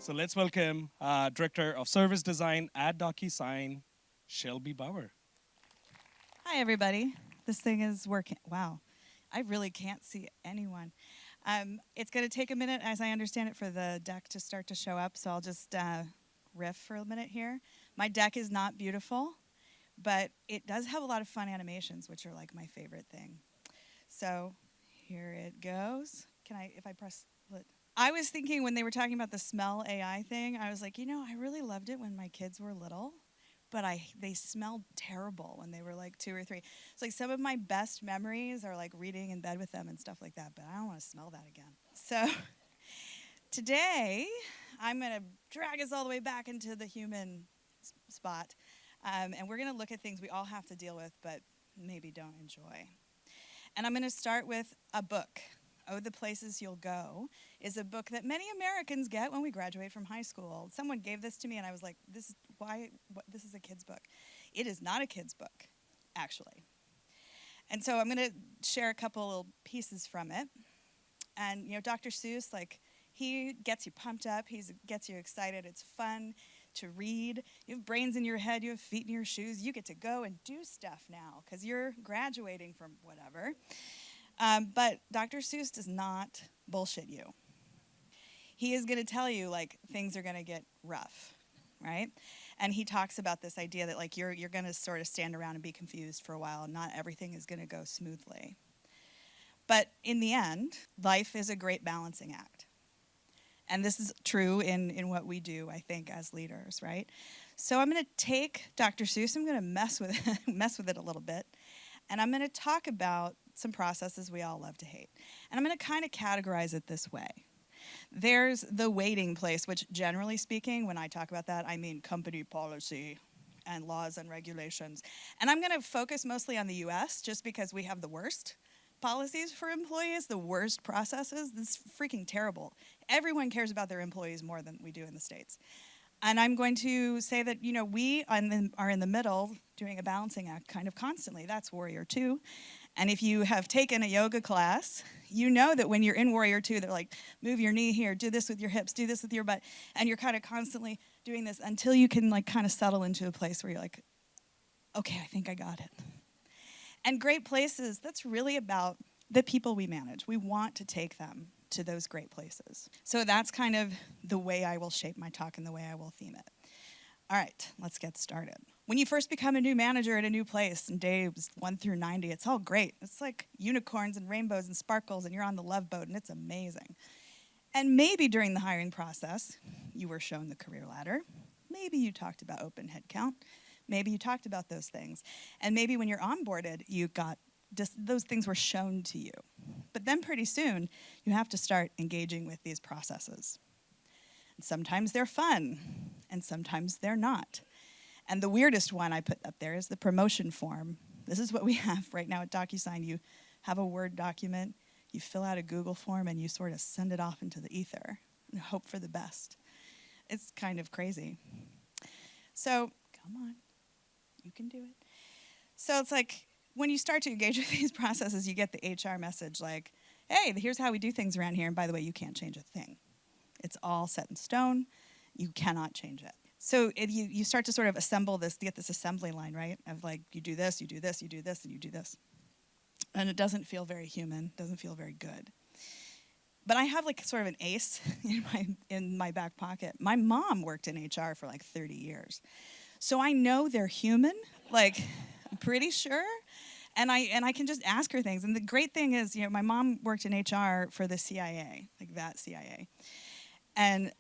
So let's welcome Director of Service Design at DocuSign, Shelby Bower. Hi, everybody. This thing is working. Wow. I really can't see anyone. It's going to take a minute, as I understand it, for the deck to start to show up, so I'll just riff for a minute here. My deck is not beautiful, but it does have a lot of fun animations, which are like my favorite thing. So here it goes. Can I, if I press, I was thinking when they were talking about the smell AI thing, I was like, you know, I really loved it when my kids were little, but they smelled terrible when they were like 2 or 3. It's like some of my best memories are like reading in bed with them and stuff like that, but I don't want to smell that again. So today, I'm going to drag us all the way back into the human spot, and we're going to look at things we all have to deal with, but maybe don't enjoy. And I'm going to start with a book. Oh, the Places You'll Go is a book that many Americans get when we graduate from high school. Someone gave this to me, and I was like, this is a kid's book. It is not a kid's book, actually. And so I'm going to share a couple little pieces from it. And, you know, Dr. Seuss, like, he gets you pumped up. He gets you excited. It's fun to read. You have brains in your head. You have feet in your shoes. You get to go and do stuff now because you're graduating from whatever. But Dr. Seuss does not bullshit you. He is going to tell you, like, things are going to get rough, right? And he talks about this idea that, like, you're going to sort of stand around and be confused for a while. Not everything is going to go smoothly. But in the end, life is a great balancing act. And this is true in what we do, I think, as leaders, right? So I'm going to take Dr. Seuss, I'm going to mess with it a little bit, and I'm going to talk about some processes we all love to hate. And I'm going to kind of categorize it this way. There's the waiting place, which generally speaking, when I talk about that, I mean company policy and laws and regulations. And I'm going to focus mostly on the US just because we have the worst policies for employees, the worst processes. This is freaking terrible. Everyone cares about their employees more than we do in the States. And I'm going to say that, you know, we are in the middle doing a balancing act kind of constantly. That's Warrior 2. And if you have taken a yoga class, you know that when you're in Warrior 2, they're like, move your knee here, do this with your hips, do this with your butt. And you're kind of constantly doing this until you can like kind of settle into a place where you're like, okay, I think I got it. And great places, that's really about the people we manage. We want to take them to those great places. So that's kind of the way I will shape my talk and the way I will theme it. All right, let's get started. When you first become a new manager at a new place, in days 1 through 90, it's all great. It's like unicorns and rainbows and sparkles, and you're on the love boat, and it's amazing. And maybe during the hiring process, you were shown the career ladder. Maybe you talked about open headcount. Maybe you talked about those things. And maybe when you're onboarded, you got those things were shown to you. But then pretty soon, you have to start engaging with these processes. And sometimes they're fun, and sometimes they're not. And the weirdest one I put up there is the promotion form. This is what we have right now at DocuSign. You have a Word document, you fill out a Google form, and you sort of send it off into the ether and hope for the best. It's kind of crazy. So, come on, you can do it. So it's like, when you start to engage with these processes, you get the HR message like, hey, here's how we do things around here, and by the way, you can't change a thing. It's all set in stone. You cannot change it. So you start to sort of assemble this, get this assembly line, right? Of like, you do this, you do this, you do this, and you do this. And it doesn't feel very human, doesn't feel very good. But I have like sort of an ace in my back pocket. My mom worked in HR for like 30 years. So I know they're human, like I'm pretty sure. And I can just ask her things. And the great thing is, you know, my mom worked in HR for the CIA, like that CIA. And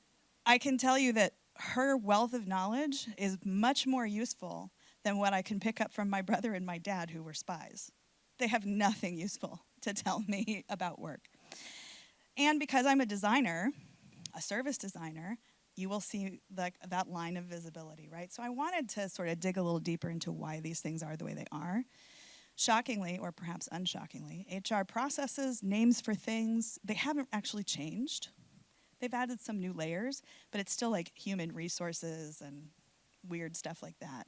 I can tell you that her wealth of knowledge is much more useful than what I can pick up from my brother and my dad, who were spies. They have nothing useful to tell me about work. And because I'm a designer, a service designer, you will see that line of visibility, right? So I wanted to sort of dig a little deeper into why these things are the way they are. Shockingly, or perhaps unshockingly, HR processes, names for things, they haven't actually changed. They've added some new layers, but it's still like human resources and weird stuff like that.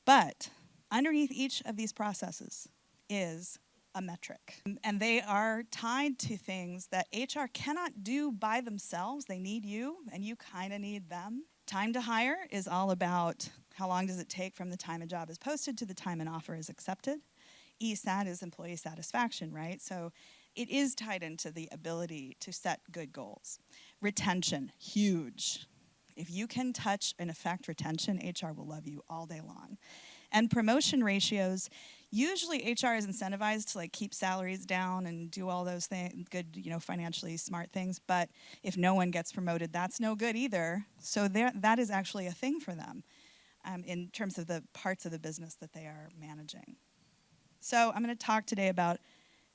But underneath each of these processes is a metric. And they are tied to things that HR cannot do by themselves. They need you, and you kind of need them. Time to hire is all about how long does it take from the time a job is posted to the time an offer is accepted. ESAT is employee satisfaction, right? So it is tied into the ability to set good goals. Retention, huge. If you can touch and affect retention, HR will love you all day long. And promotion ratios, usually HR is incentivized to like keep salaries down and do all those things, good, financially smart things. But if no one gets promoted, that's no good either. So that is actually a thing for them in terms of the parts of the business that they are managing. So I'm going to talk today about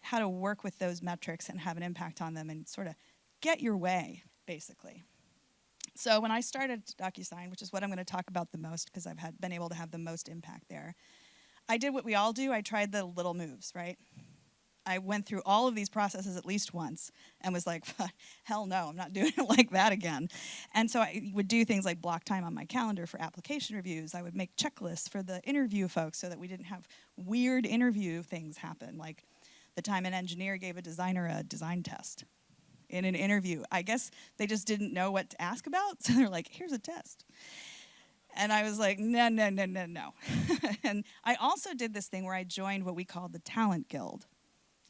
how to work with those metrics and have an impact on them and sort of get your way, basically. So when I started DocuSign, which is what I'm going to talk about the most because I've been able to have the most impact there, I did what we all do. I tried the little moves, right? I went through all of these processes at least once and was like, hell no, I'm not doing it like that again. And so I would do things like block time on my calendar for application reviews. I would make checklists for the interview folks so that we didn't have weird interview things happen, like the time an engineer gave a designer a design test in an interview. I guess they just didn't know what to ask about, so they're like, here's a test. And I was like, no. And I also did this thing where I joined what we called the Talent Guild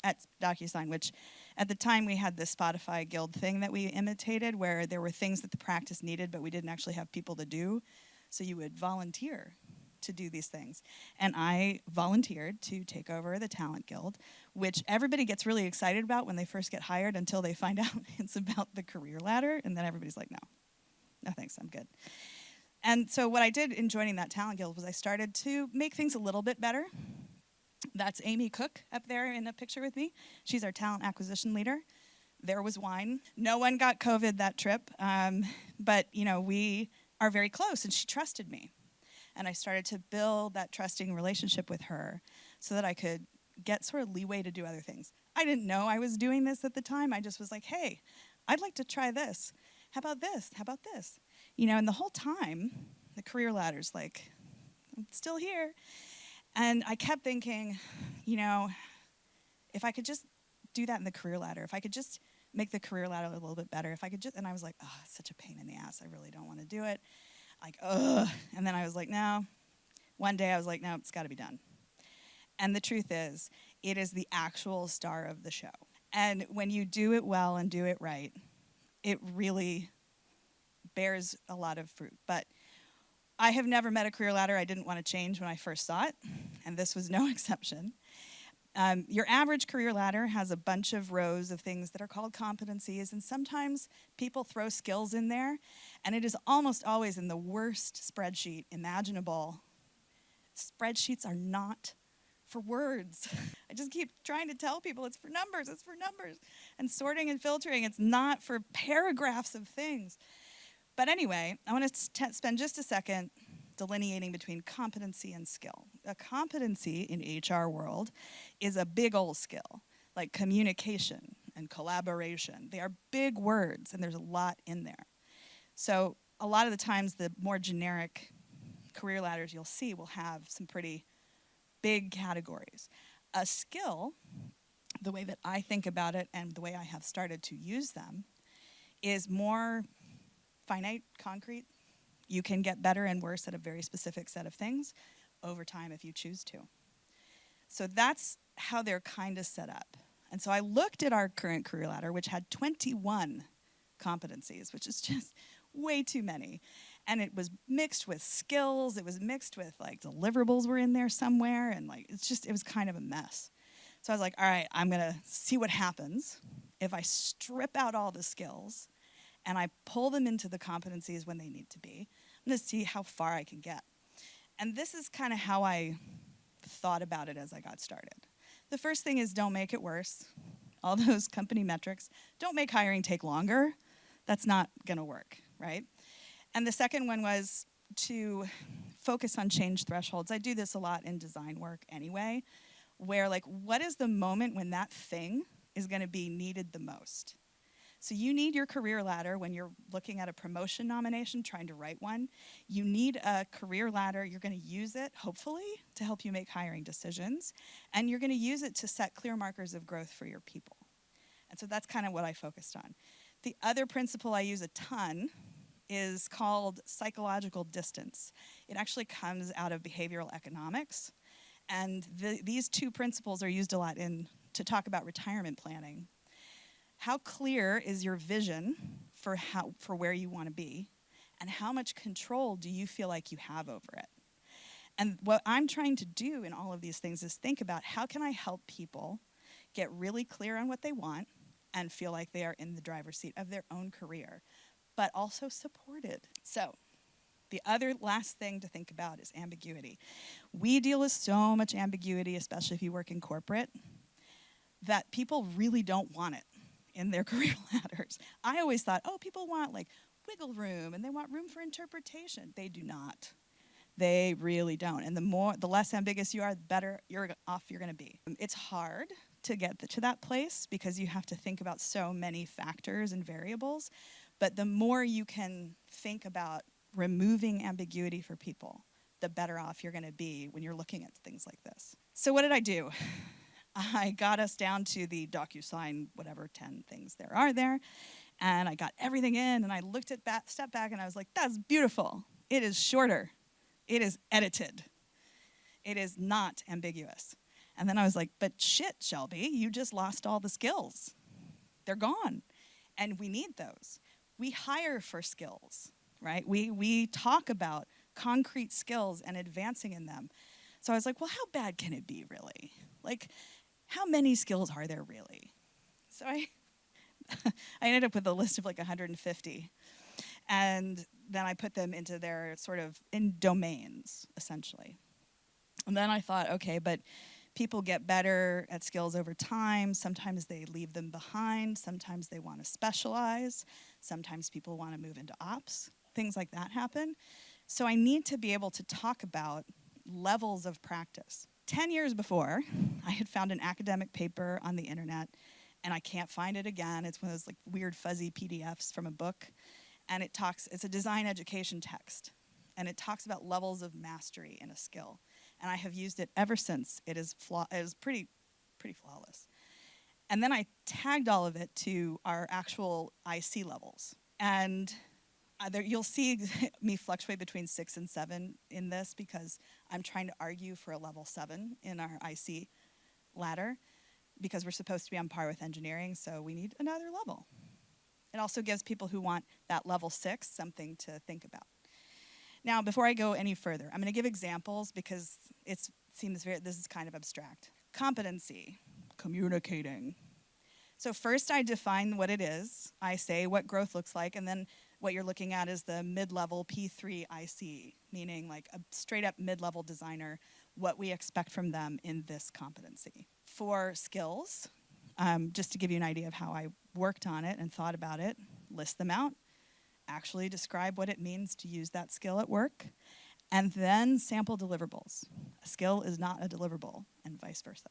at DocuSign, which at the time we had the Spotify Guild thing that we imitated, where there were things that the practice needed, but we didn't actually have people to do. So you would volunteer to do these things. And I volunteered to take over the Talent Guild, which everybody gets really excited about when they first get hired until they find out it's about the career ladder. And then everybody's like, no thanks, I'm good. And so what I did in joining that Talent Guild was I started to make things a little bit better. That's Amy Cook up there in a picture with me. She's our talent acquisition leader. There was wine. No one got COVID that trip, but we are very close, and she trusted me. And I started to build that trusting relationship with her so that I could get sort of leeway to do other things. I didn't know I was doing this at the time. I just was like, hey, I'd like to try this. How about this? How about this? And the whole time, the career ladder's like, I'm still here. And I kept thinking, if I could just do that in the career ladder, if I could just make the career ladder a little bit better, if I could just, and I was like, oh, it's such a pain in the ass. I really don't want to do it. Like, ugh. And then I was like, no. One day I was like, no, it's got to be done. And the truth is, it is the actual star of the show. And when you do it well and do it right, it really bears a lot of fruit. But I have never met a career ladder I didn't want to change when I first saw it, and this was no exception. Your average career ladder has a bunch of rows of things that are called competencies, and sometimes people throw skills in there, and it is almost always in the worst spreadsheet imaginable. Spreadsheets are not for words. I just keep trying to tell people it's for numbers. And sorting and filtering, it's not for paragraphs of things. But anyway, I want to spend just a second delineating between competency and skill. A competency in HR world is a big old skill, like communication and collaboration. They are big words, and there's a lot in there. So a lot of the times, the more generic career ladders you'll see will have some pretty big categories. A skill, the way that I think about it and the way I have started to use them, is more finite, concrete. You can get better and worse at a very specific set of things over time if you choose to. So that's how they're kind of set up. And so I looked at our current career ladder, which had 21 competencies, which is just way too many. And it was mixed with skills. It was mixed with like deliverables were in there somewhere. And like, it was kind of a mess. So I was like, all right, I'm going to see what happens if I strip out all the skills and I pull them into the competencies when they need to be. I'm going to see how far I can get. And this is kind of how I thought about it as I got started. The first thing is don't make it worse. All those company metrics. Don't make hiring take longer. That's not going to work, right? And the second one was to focus on change thresholds. I do this a lot in design work anyway, where like, what is the moment when that thing is going to be needed the most? So you need your career ladder when you're looking at a promotion nomination, trying to write one. You need a career ladder. You're going to use it, hopefully, to help you make hiring decisions. And you're going to use it to set clear markers of growth for your people. And so that's kind of what I focused on. The other principle I use a ton is called psychological distance. It actually comes out of behavioral economics. And these two principles are used a lot to talk about retirement planning. How clear is your vision for where you want to be? And how much control do you feel like you have over it? And what I'm trying to do in all of these things is think about how can I help people get really clear on what they want and feel like they are in the driver's seat of their own career, but also supported. So the other last thing to think about is ambiguity. We deal with so much ambiguity, especially if you work in corporate, that people really don't want it in their career ladders. I always thought, oh, people want like wiggle room and they want room for interpretation. They do not. They really don't. And the less ambiguous you are, the better off you're going to be. It's hard to get to that place because you have to think about so many factors and variables. But the more you can think about removing ambiguity for people, the better off you're going to be when you're looking at things like this. So what did I do? I got us down to the DocuSign, whatever 10 things there are there, and I got everything in, and I looked at that, stepped back, and I was like, that's beautiful. It is shorter. It is edited. It is not ambiguous. And then I was like, but shit, Shelby, you just lost all the skills. They're gone, and we need those. We hire for skills, right? We talk about concrete skills and advancing in them. So I was like, well, how bad can it be, really? Like, how many skills are there really? So I ended up with a list of like 150. And then I put them into their sort of in domains, essentially. And then I thought, okay, but people get better at skills over time. Sometimes they leave them behind. Sometimes they want to specialize. Sometimes people want to move into ops. Things like that happen. So I need to be able to talk about levels of practice. 10 years before, I had found an academic paper on the internet, and I can't find it again. It's one of those like weird fuzzy PDFs from a book, and it's a design education text, and it talks about levels of mastery in a skill. And I have used it ever since. It is pretty flawless. And then I tagged all of it to our actual IC levels. And you'll see me fluctuate between 6 and 7 in this because I'm trying to argue for a level 7 in our IC ladder because we're supposed to be on par with engineering, so we need another level. It also gives people who want that level 6 something to think about. Now, before I go any further, I'm going to give examples because this is kind of abstract. Competency, communicating. So first I define what it is. I say what growth looks like, and then what you're looking at is the mid-level P3 IC, meaning like a straight-up mid-level designer, what we expect from them in this competency. For skills, just to give you an idea of how I worked on it and thought about it, list them out, actually describe what it means to use that skill at work, and then sample deliverables. A skill is not a deliverable, and vice versa.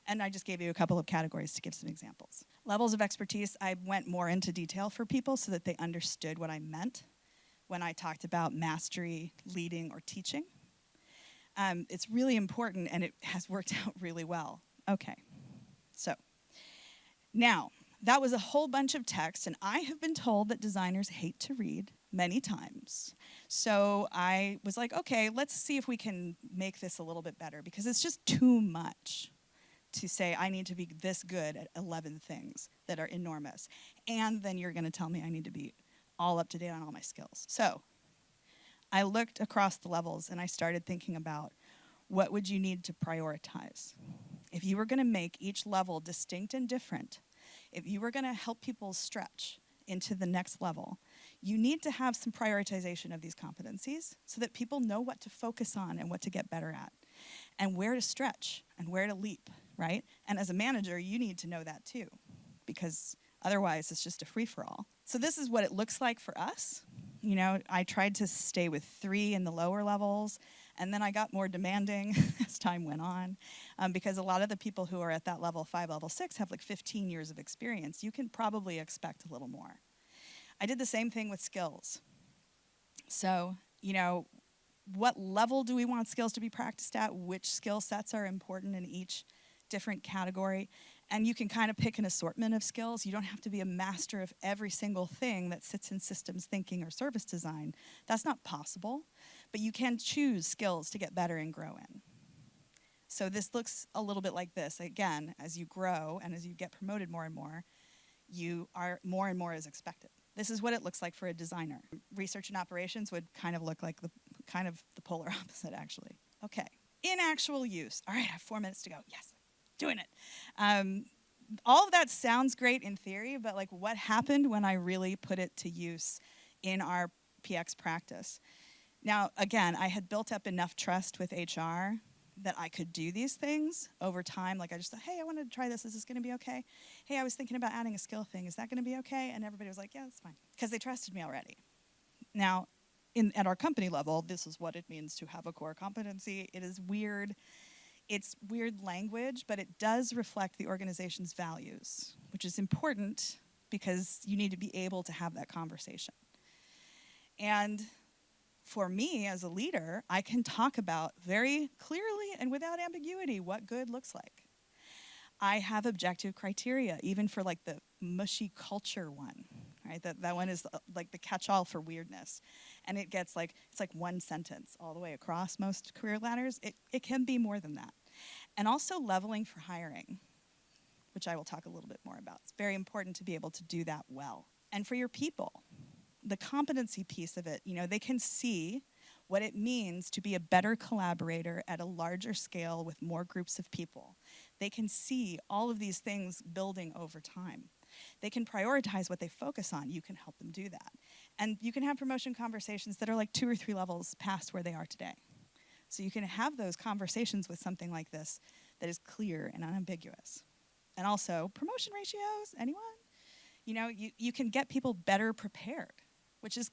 And I just gave you a couple of categories to give some examples. Levels of expertise, I went more into detail for people so that they understood what I meant when I talked about mastery, leading, or teaching. It's really important, and it has worked out really well. Okay, so now, that was a whole bunch of text, and I have been told that designers hate to read many times. So I was like, okay, let's see if we can make this a little bit better, because it's just too much to say I need to be this good at 11 things that are enormous. And then you're going to tell me I need to be all up to date on all my skills. So I looked across the levels, and I started thinking about what would you need to prioritize. If you were going to make each level distinct and different, if you were going to help people stretch into the next level, you need to have some prioritization of these competencies so that people know what to focus on and what to get better at, and where to stretch and where to leap, right? And as a manager, you need to know that too, because otherwise it's just a free-for-all. So this is what it looks like for us. You know, I tried to stay with 3 in the lower levels And then I got more demanding as time went on, because a lot of the people who are at that level 5, level 6 have like 15 years of experience. You can probably expect a little more. I did the same thing with skills. So, what level do we want skills to be practiced at? Which skill sets are important in each different category? And you can kind of pick an assortment of skills. You don't have to be a master of every single thing that sits in systems thinking or service design. That's not possible, but you can choose skills to get better and grow in. So this looks a little bit like this. Again, as you grow and as you get promoted more and more and more is expected. This is what it looks like for a designer. Research and operations would kind of look like the polar opposite, actually. Okay, in actual use. All right, I have 4 minutes to go. Yes, doing it. All of that sounds great in theory, but like what happened when I really put it to use in our PX practice? Now, again, I had built up enough trust with HR that I could do these things over time. Like I just thought, hey, I wanted to try this. Is this going to be okay? Hey, I was thinking about adding a skill thing. Is that going to be okay? And everybody was like, yeah, that's fine. Because they trusted me already. Now, at our company level, this is what it means to have a core competency. It is weird. It's weird language, but it does reflect the organization's values, which is important because you need to be able to have that conversation. And for me as a leader, I can talk about very clearly and without ambiguity what good looks like. I have objective criteria, even for like the mushy culture one, right? That one is like the catch-all for weirdness. And it gets like, it's like one sentence all the way across most career ladders. It can be more than that. And also leveling for hiring, which I will talk a little bit more about. It's very important to be able to do that well. And for your people, the competency piece of it, they can see what it means to be a better collaborator at a larger scale with more groups of people. They can see all of these things building over time. They can prioritize what they focus on. You can help them do that. And you can have promotion conversations that are like 2 or 3 levels past where they are today. So you can have those conversations with something like this that is clear and unambiguous. And also, promotion ratios, anyone? You can get people better prepared, which is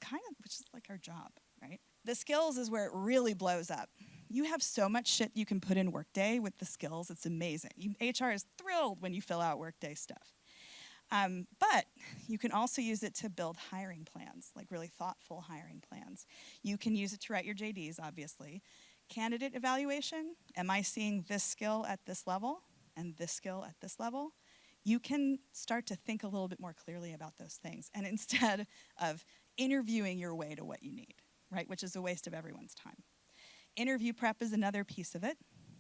like our job, right? The skills is where it really blows up. You have so much shit you can put in Workday with the skills. It's amazing. HR is thrilled when you fill out Workday stuff. But you can also use it to build hiring plans, like really thoughtful hiring plans. You can use it to write your JDs, obviously. Candidate evaluation, am I seeing this skill at this level and this skill at this level? You can start to think a little bit more clearly about those things. And instead of interviewing your way to what you need, right, which is a waste of everyone's time. Interview prep is another piece of it,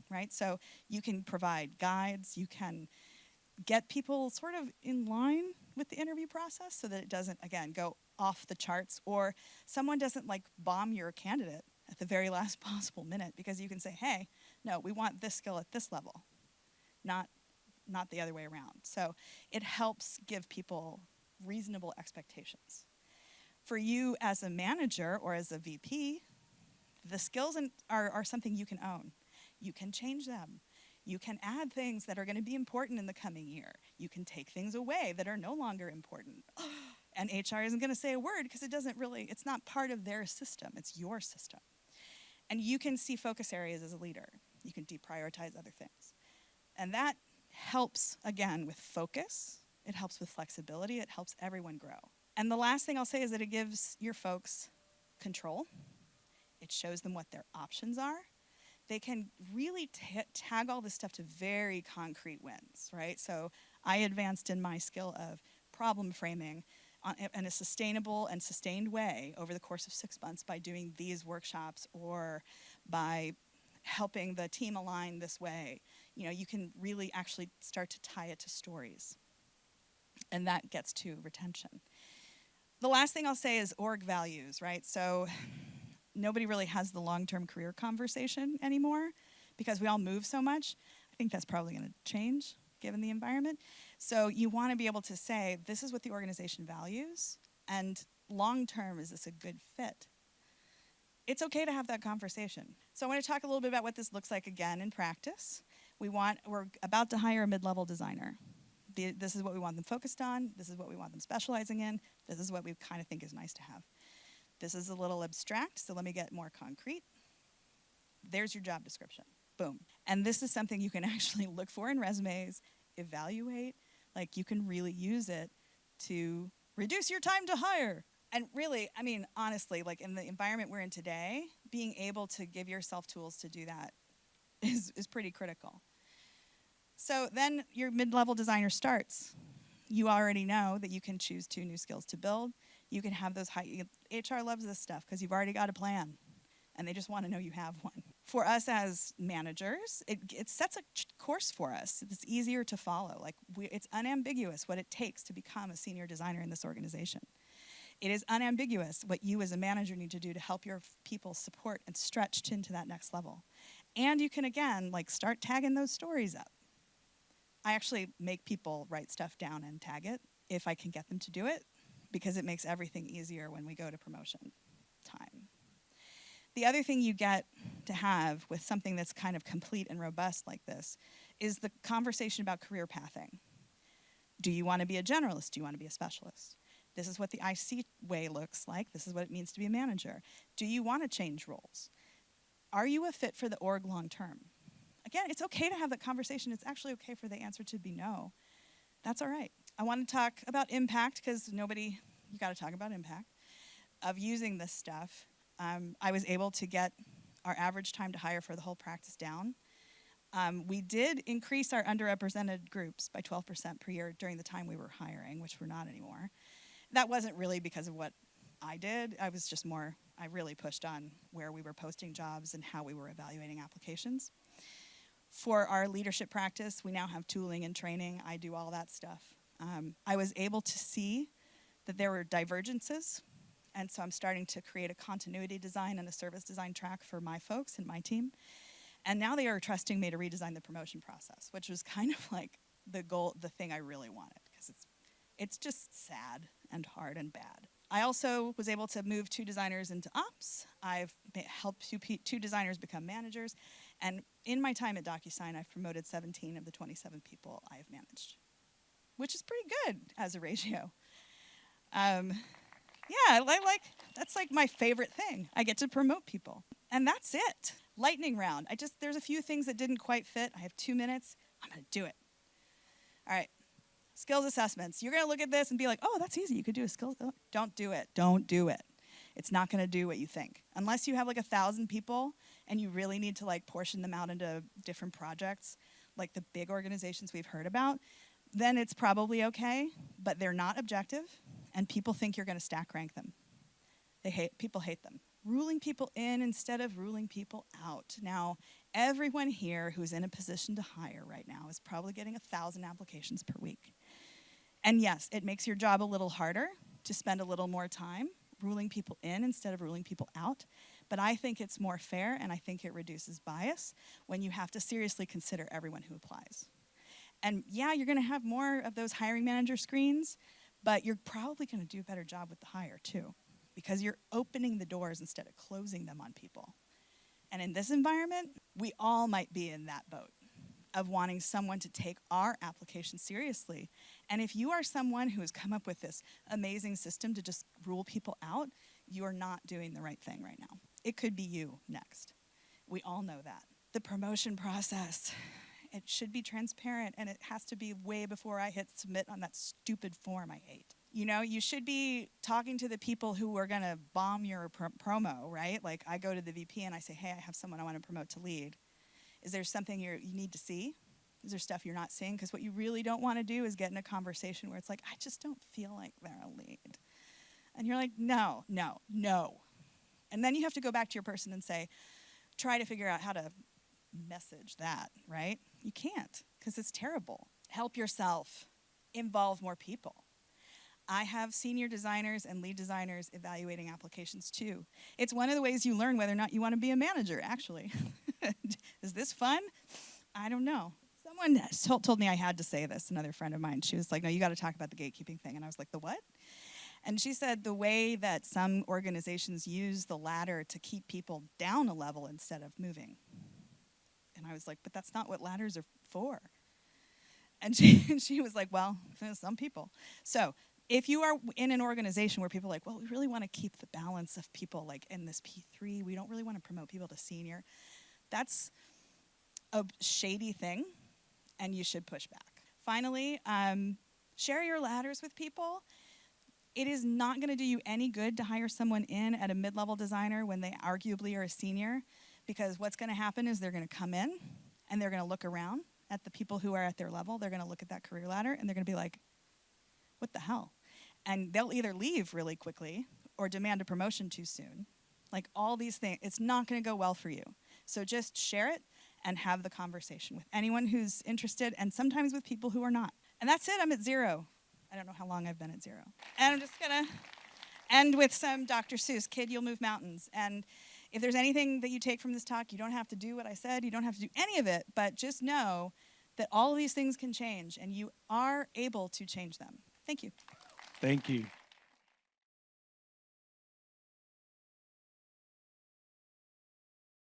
right? So you can provide guides, you can get people sort of in line with the interview process so that it doesn't, again, go off the charts, or someone doesn't like bomb your candidate at the very last possible minute, because you can say, hey, no, we want this skill at this level, not the other way around. So it helps give people reasonable expectations. For you as a manager or as a VP, the skills are something you can own. You can change them. You can add things that are going to be important in the coming year. You can take things away that are no longer important. And HR isn't going to say a word because it's not part of their system. It's your system. And you can see focus areas as a leader. You can deprioritize other things. And that helps, again, with focus. It helps with flexibility. It helps everyone grow. And the last thing I'll say is that it gives your folks control. It shows them what their options are. They can really tag all this stuff to very concrete wins, right? So I advanced in my skill of problem framing in a sustainable and sustained way over the course of 6 months by doing these workshops or by helping the team align this way. You can really actually start to tie it to stories. And that gets to retention. The last thing I'll say is org values, right? So nobody really has the long-term career conversation anymore because we all move so much. I think that's probably going to change given the environment. So you want to be able to say, this is what the organization values, and long-term, is this a good fit? It's okay to have that conversation. So I want to talk a little bit about what this looks like again in practice. We're about to hire a mid-level designer. This is what we want them focused on. This is what we want them specializing in. This is what we kind of think is nice to have. This is a little abstract, so let me get more concrete. There's your job description. Boom. And this is something you can actually look for in resumes, evaluate. Like, you can really use it to reduce your time to hire. And really, I mean, honestly, like in the environment we're in today, being able to give yourself tools to do that is pretty critical. So then your mid-level designer starts. You already know that you can choose 2 new skills to build. You can have those HR loves this stuff because you've already got a plan, and they just want to know you have one. For us as managers, it sets a course for us. It's easier to follow. Like, it's unambiguous what it takes to become a senior designer in this organization. It is unambiguous what you as a manager need to do to help your people support and stretch into that next level. And you can, again, like, start tagging those stories up. I actually make people write stuff down and tag it if I can get them to do it, because it makes everything easier when we go to promotion time. The other thing you get to have with something that's kind of complete and robust like this is the conversation about career pathing. Do you want to be a generalist? Do you want to be a specialist? This is what the IC way looks like. This is what it means to be a manager. Do you want to change roles? Are you a fit for the org long term? Again, it's okay to have that conversation. It's actually okay for the answer to be no. That's all right. I want to talk about impact, because you got to talk about impact of using this stuff. I was able to get our average time to hire for the whole practice down. We did increase our underrepresented groups by 12% per year during the time we were hiring, which we're not anymore. That wasn't really because of what I did. I was just more, I really pushed on where we were posting jobs and how we were evaluating applications. For our leadership practice, we now have tooling and training. I do all that stuff. I was able to see that there were divergences, and so I'm starting to create a continuity design and a service design track for my folks and my team. And now they are trusting me to redesign the promotion process, which was kind of like the goal, the thing I really wanted, because it's just sad and hard and bad. I also was able to move 2 designers into ops. I've helped 2 designers become managers. And in my time at DocuSign, I've promoted 17 of the 27 people I have managed, which is pretty good as a ratio. Yeah, that's like my favorite thing. I get to promote people. And that's it. Lightning round. There's a few things that didn't quite fit. I have 2 minutes. I'm going to do it. All right. Skills assessments. You're going to look at this and be like, oh, that's easy. You could do a skills. Don't do it. Don't do it. It's not going to do what you think. Unless you have like 1,000 people and you really need to like portion them out into different projects, like the big organizations we've heard about, then it's probably okay, but they're not objective, and people think you're going to stack rank them. People hate them. Ruling people in instead of ruling people out. Now, everyone here who's in a position to hire right now is probably getting 1,000 applications per week. And yes, it makes your job a little harder to spend a little more time ruling people in instead of ruling people out. But I think it's more fair, and I think it reduces bias when you have to seriously consider everyone who applies. And yeah, you're going to have more of those hiring manager screens, but you're probably going to do a better job with the hire too, because you're opening the doors instead of closing them on people. And in this environment, we all might be in that boat of wanting someone to take our application seriously. And if you are someone who has come up with this amazing system to just rule people out, you are not doing the right thing right now. It could be you next. We all know that. The promotion process, it should be transparent, and it has to be way before I hit submit on that stupid form I hate. You know, you should be talking to the people who are going to bomb your promo, right? Like, I go to the VP and I say, hey, I have someone I want to promote to lead. Is there something you need to see? Is there stuff you're not seeing? Because what you really don't want to do is get in a conversation where it's like, I just don't feel like they're a lead. And you're like, no, no, no. And then you have to go back to your person and say, try to figure out how to message that, right? You can't, because it's terrible. Help yourself. Involve more people. I have senior designers and lead designers evaluating applications too. It's one of the ways you learn whether or not you want to be a manager, actually. Is this fun? I don't know. Someone told me I had to say this, another friend of mine. She was like, no, you got to talk about the gatekeeping thing. And I was like, the what? And she said the way that some organizations use the ladder to keep people down a level instead of moving. And I was like, but that's not what ladders are for. And she was like, well, some people. So if you are in an organization where people are like, well, we really want to keep the balance of people like in this P3, we don't really want to promote people to senior, that's a shady thing, and you should push back. Finally, share your ladders with people. It is not going to do you any good to hire someone in at a mid-level designer when they arguably are a senior, because what's going to happen is they're going to come in and they're going to look around at the people who are at their level. They're going to look at that career ladder and they're going to be like, what the hell? And they'll either leave really quickly or demand a promotion too soon. Like all these things, it's not going to go well for you. So just share it and have the conversation with anyone who's interested, and sometimes with people who are not. And that's it, I'm at 0. I don't know how long I've been at 0. And I'm just gonna end with some Dr. Seuss, Kid, You'll Move Mountains. And if there's anything that you take from this talk, you don't have to do what I said, you don't have to do any of it, but just know that all of these things can change, and you are able to change them. Thank you. Thank you.